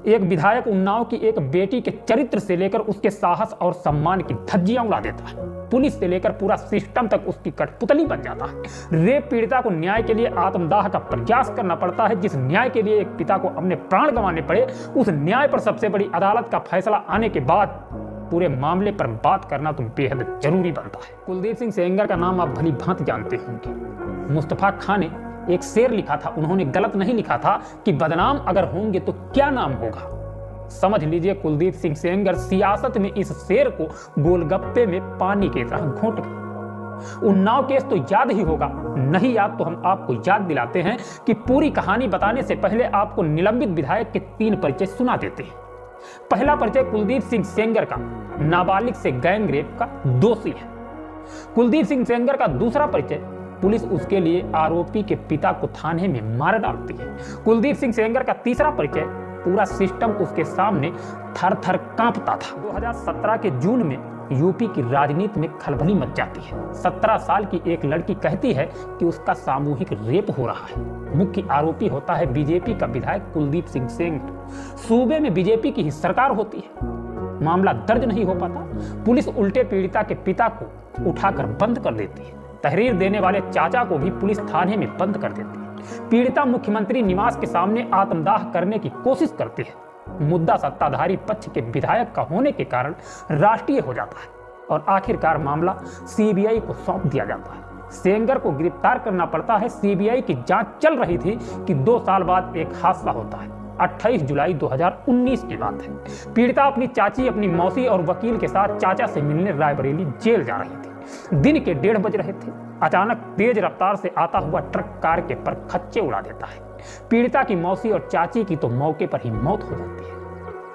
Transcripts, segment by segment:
एक विधायक उन्नाव की एक बेटी के चरित्र से लेकर उसके साहस और सम्मान की धज्जियां उड़ा देता है। पुलिस से लेकर पूरा सिस्टम तक उसकी कठपुतली बन जाता है। रेप पीड़िता को न्याय के लिए आत्मदाह का प्रयास करना पड़ता है। जिस न्याय के लिए एक पिता को अपने प्राण गंवाने पड़े, उस न्याय पर सबसे बड़ी अदालत का फैसला आने के बाद पूरे मामले पर बात करना तो बेहद जरूरी बनता है। कुलदीप सिंह सेंगर का नाम आप भली भांति जानते होंगे। मुस्तफा खान ने एक शेर लिखा था, उन्होंने गलत नहीं लिखा था कि बदनाम अगर होंगे तो क्या नाम होगा। समझ लीजिए कुलदीप सिंह सेंगर सियासत में इस शेर को गोलगप्पे में पानी की तरह घोंट गए। उन्नाव केस तो याद ही होगा, नहीं याद तो हम आपको याद दिलाते हैं कि पूरी कहानी बताने से पहले आपको निलंबित विधायक के 3 परिचय सुना देते हैं। पहला परिचय कुलदीप सिंह सेंगर का नाबालिग से गैंग रेप का दोषी है। कुलदीप सिंह सेंगर का दूसरा परिचय, पुलिस उसके लिए आरोपी के पिता को थाने में मार डालती है। कुलदीप सिंह सेंगर का तीसरा परिचय, पूरा सिस्टम उसके सामने थर थर कांपता था। 2017 के जून में यूपी की राजनीति में खलबली मच जाती है। 17 साल की एक लड़की कहती है कि उसका सामूहिक रेप हो रहा है। मुख्य आरोपी होता है बीजेपी का विधायक कुलदीप सिंह सेंगर। सूबे में बीजेपी की ही सरकार होती है। मामला दर्ज नहीं हो पाता। पुलिस उल्टे पीड़िता के पिता को उठाकर बंद कर देती है। तहरीर देने वाले चाचा को भी पुलिस थाने में बंद कर देती है। पीड़िता मुख्यमंत्री निवास के सामने आत्मदाह करने की कोशिश करती है। मुद्दा सत्ताधारी पक्ष के विधायक का होने के कारण राष्ट्रीय हो जाता है और आखिरकार मामला सीबीआई को सौंप दिया जाता है। सेंगर को गिरफ्तार करना पड़ता है। सीबीआई की जांच चल रही थी कि 2 साल बाद एक हादसा होता है। 28 जुलाई 2019 की बात है। पीड़िता अपनी चाची, अपनी मौसी और वकील के साथ चाचा से मिलने रायबरेली जेल जा रही थी। दिन के 1:30 बज रहे थे। अचानक तेज रफ्तार से आता हुआ ट्रक कार के पर खच्चे उड़ा देता है। पीड़िता की मौसी और चाची की तो मौके पर ही मौत हो जाती है।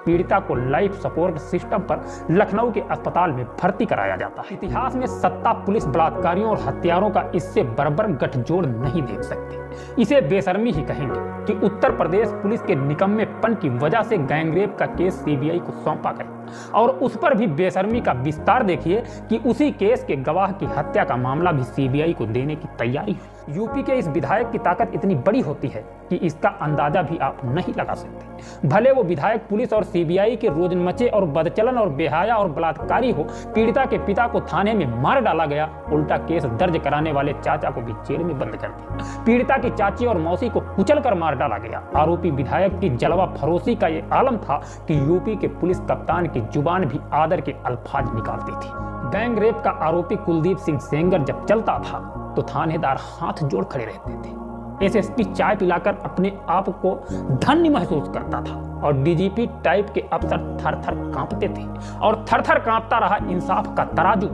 पीड़िता को लाइफ सपोर्ट सिस्टम पर लखनऊ के अस्पताल में भर्ती कराया जाता है। इतिहास में सत्ता पुलिस बलात्कारियों और हत्यारों का इससे बर्बर गठजोड़ नहीं देख सकते। इसे बेशर्मी ही कहेंगे कि उत्तर प्रदेश पुलिस के निकम्मेपन की वजह से गैंगरेप का केस सीबीआई को सौंपा गया और उस पर भी बेशर्मी का विस्तार देखिए कि उसी केस के गवाह की हत्या का मामला भी सीबीआई को देने की तैयारी हुई। यूपी के इस विधायक की ताकत इतनी बड़ी होती है कि इसका अंदाजा भी आप नहीं लगा सकते। भले वो विधायक पुलिस और सीबीआई के रोजमचे और बदचलन और बेहाया और बलात्कारी हो, पीड़िता के पिता को थाने में मार डाला गया, उल्टा केस दर्ज कराने वाले चाचा को भी जेल में बंद कर दिया। पीड़िता की चाची और मौसी को कुचल कर मार डाला गया। आरोपी विधायक की जलवा फरोशी का ये आलम था कि यूपी के पुलिस कप्तान की जुबान भी आदर के अल्फाज निकालती थी। गैंग रेप का आरोपी कुलदीप सिंह सेंगर जब चलता था तो थानेदार हाथ जोड़ खड़े रहते थे। एसएसपी चाय पिलाकर अपने आप को धन्य महसूस करता था और डीजीपी टाइप के अफसर थर थर कांपते थे और थर थर कांपता रहा इंसाफ का तराजू।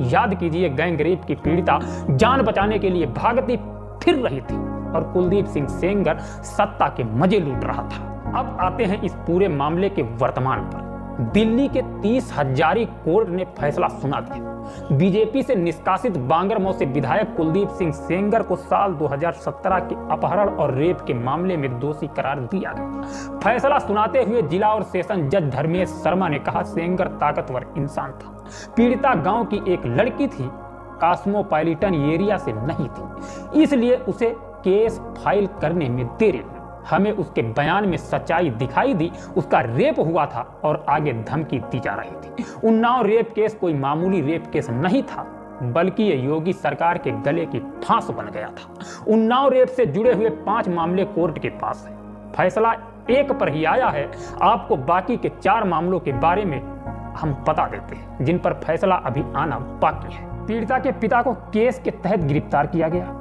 याद कीजिए, गैंग रेप की पीड़िता जान बचाने के लिए भागती फिर रही थी और कुलदीप सिंह सेंगर सत्ता के मजे लूट रहा था। अब आते हैं इस पूरे मामले के वर्तमान पर। दिल्ली के 30,000 कोर्ट ने फैसला सुना दिया। बीजेपी से निष्कासित बांगरमऊ से विधायक कुलदीप सिंह सेंगर को साल 2017 के अपहरण और रेप के मामले में दोषी करार दिया गया। फैसला सुनाते हुए जिला और सेशन जज धर्मेश शर्मा ने कहा, सेंगर ताकतवर इंसान था। पीड़िता गांव की एक लड़की थी, कॉस्मोपॉलिटन एरिया से नहीं थी, इसलिए उसे केस फाइल करने में देरी हुई। हमें उसके बयान में सच्चाई दिखाई दी, उसका रेप हुआ था और आगे धमकी दी जा रही थी। उन्नाव रेप केस कोई मामूली रेप केस नहीं था, बल्कि ये योगी सरकार के गले की फांस बन गया था। उन्नाव रेप से जुड़े हुए 5 मामले कोर्ट के पास है। फैसला एक पर ही आया है। आपको बाकी के 4 मामलों के बारे में हम बता देते हैं, जिन पर फैसला अभी आना बाकी है। पीड़िता के पिता को केस के तहत गिरफ्तार किया गया।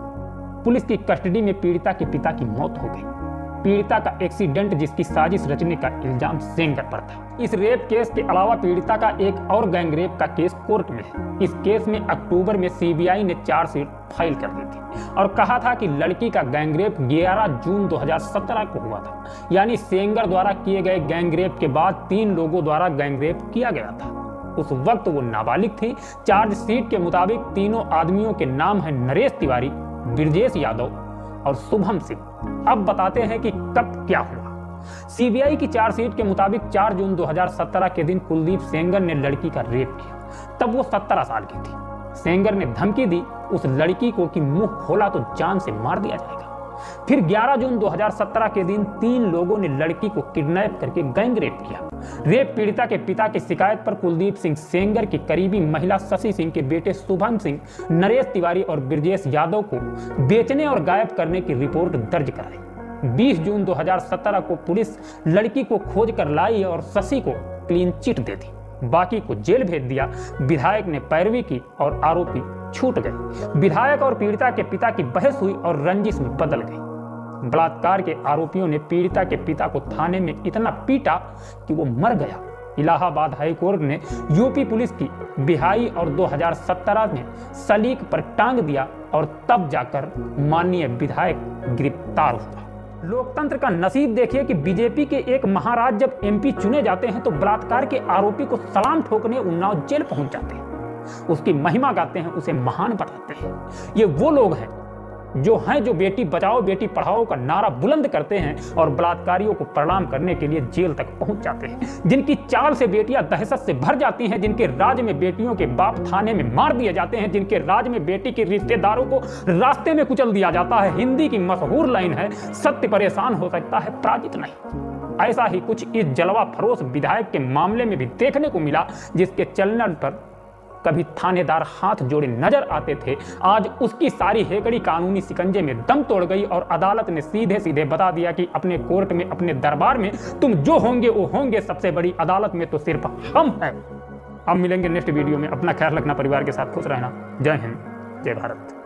पुलिस की कस्टडी में पीड़िता के पिता की मौत हो गई। पीड़िता का एक्सीडेंट जिसकी साजिश रचने का इल्जाम सेंगर पर था। इस रेप केस के अलावा पीड़िता का एक और गैंग रेप का केस कोर्ट में है। इस केस में अक्टूबर में सीबीआई ने चार्जशीट फाइल कर दी थी और कहा था कि लड़की का गैंग रेप 11 जून 2017 को हुआ था, यानी सेंगर द्वारा किए गए गैंग रेप के बाद 3 लोगों द्वारा गैंग रेप किया गया था। उस वक्त वो नाबालिग थी। चार्जशीट के मुताबिक तीनों आदमियों के नाम है नरेश तिवारी, ब्रजेश यादव और शुभम सिंह। अब बताते हैं कि कब क्या हुआ। सीबीआई की चार्जशीट के मुताबिक 4 जून 2017 के दिन कुलदीप सेंगर ने लड़की का रेप किया। तब वो 17 साल की थी। सेंगर ने धमकी दी उस लड़की को कि मुंह खोला तो जान से मार दिया जाएगा। फिर 11 जून 2017 के दिन 3 लोगों ने लड़की को किडनैप करके गैंग रेप किया। रेप पीड़िता के पिता की शिकायत पर कुलदीप सिंह सेंगर की करीबी महिला शशि सिंह के बेटे शुभम सिंह, नरेश तिवारी और ब्रजेश यादव को बेचने और गायब करने की रिपोर्ट दर्ज कराई। 20 जून 2017 को पुलिस लड़की को खोज कर लाई और शशि को क्लीन चिट दे दी, बाकी को जेल भेज दिया। विधायक ने पैरवी की और आरोपी छूट गए। विधायक और पीड़िता के पिता की बहस हुई और रंजिश में बदल गई। बलात्कार के आरोपियों ने पीड़िता के पिता को थाने में इतना पीटा कि वो मर गया। इलाहाबाद हाईकोर्ट ने यूपी पुलिस की बिहाई और 2017 में सलीक पर टांग दिया और तब जाकर माननीय विधायक गिरफ्तार हुआ। लोकतंत्र का नसीब देखिए कि बीजेपी के एक महाराज जब एमपी चुने जाते हैं तो बलात्कार के आरोपी को सलाम ठोकने उन्नाव जेल पहुंच जाते हैं, उसकी महिमा गाते हैं, उसे महान बताते हैं। ये वो लोग हैं जो बेटी बचाओ बेटी पढ़ाओ का नारा बुलंद करते हैं और बलात्कारियों को प्रणाम करने के लिए जेल तक पहुंच जाते हैं, जिनकी चाल से बेटियां दहशत से भर जाती हैं, जिनके राज में बेटियों के बाप थाने में मार दिए जाते हैं, जिनके राज में बेटी के रिश्तेदारों को रास्ते में कुचल दिया जाता है। हिंदी की मशहूर लाइन है, सत्य परेशान हो सकता है पराजित नहीं। ऐसा ही कुछ इस जलवा फरोश विधायक के मामले में भी देखने को मिला, जिसके चलन पर कभी थानेदार हाथ जोड़े नजर आते थे, आज उसकी सारी हेकड़ी कानूनी शिकंजे में दम तोड़ गई और अदालत ने सीधे सीधे बता दिया कि अपने कोर्ट में, अपने दरबार में तुम जो होंगे वो होंगे, सबसे बड़ी अदालत में तो सिर्फ हम हैं। अब मिलेंगे नेक्स्ट वीडियो में। अपना ख्याल रखना, परिवार के साथ खुश रहना। जय हिंद, जय भारत।